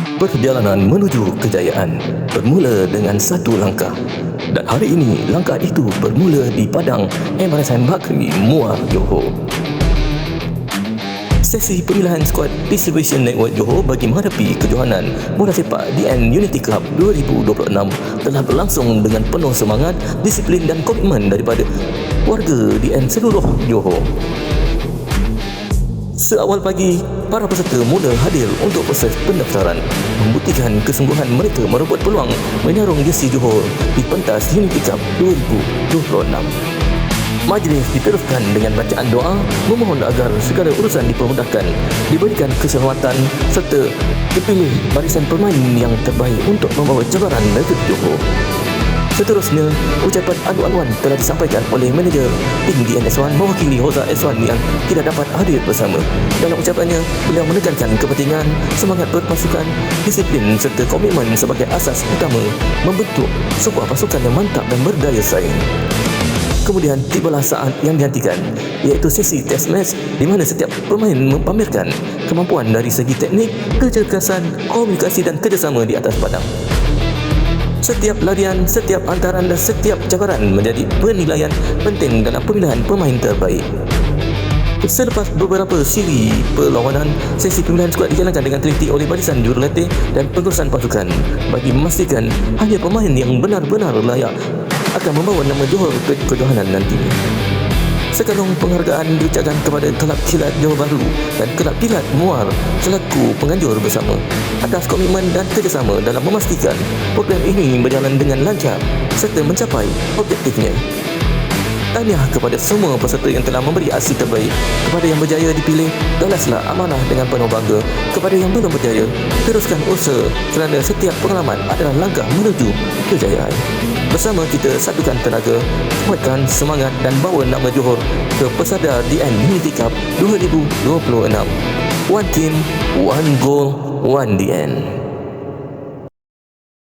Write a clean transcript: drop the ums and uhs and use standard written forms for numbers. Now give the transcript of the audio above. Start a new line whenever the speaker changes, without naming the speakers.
Perjalanan menuju kejayaan bermula dengan satu langkah. Dan hari ini, langkah itu bermula di Padang MRSM Bakri, Muar, Johor. Sesi pemilihan skuad Distribution Network Johor bagi menghadapi kejohanan bola sepak DN Unity Cup 2026 telah berlangsung dengan penuh semangat, disiplin dan komitmen daripada warga DN seluruh Johor. Seawal pagi, para peserta mula hadir untuk proses pendaftaran, membuktikan kesungguhan mereka merebut peluang menyarung jersey Johor di pentas Unity Cup 2026. Majlis diteruskan dengan bacaan doa, memohon agar segala urusan dipermudahkan, diberikan keselamatan serta dipilih barisan pemain yang terbaik untuk membawa cabaran negeri Johor. Seterusnya, ucapan aduan-aduan telah disampaikan oleh manager tim DN-S1 mewakili Hoza S1 yang tidak dapat hadir bersama. Dalam ucapannya, beliau menekankan kepentingan, semangat berpasukan, disiplin serta komitmen sebagai asas utama membentuk sebuah pasukan yang mantap dan berdaya saing. Kemudian tibalah saat yang dinantikan, iaitu sesi test match di mana setiap pemain mempamerkan kemampuan dari segi teknik, kecergasan, komunikasi dan kerjasama di atas padang. Setiap larian, setiap antaran dan setiap cabaran menjadi penilaian penting dalam pemilihan pemain terbaik. Selepas beberapa siri perlawanan, sesi pemilihan skuad dijalankan dengan teliti oleh barisan jurulatih dan pengurusan pasukan bagi memastikan hanya pemain yang benar-benar layak akan membawa nama Johor ke kejohanan nanti. Sekarang penghargaan diucapkan kepada Kelab Kilat Johor Bahru dan Kelab Kilat Muar selaku penganjur bersama atas komitmen dan kerjasama dalam memastikan program ini berjalan dengan lancar serta mencapai objektifnya. Tahniah kepada semua peserta yang telah memberi aksi terbaik. Kepada yang berjaya dipilih, galaslah amanah dengan penuh bangga. Kepada yang belum berjaya, teruskan usaha kerana setiap pengalaman adalah langkah menuju kejayaan. Bersama kita satukan tenaga, kuatkan semangat dan bawa nama Johor ke pesada DN Unity Cup 2026. One team, one goal, one DN.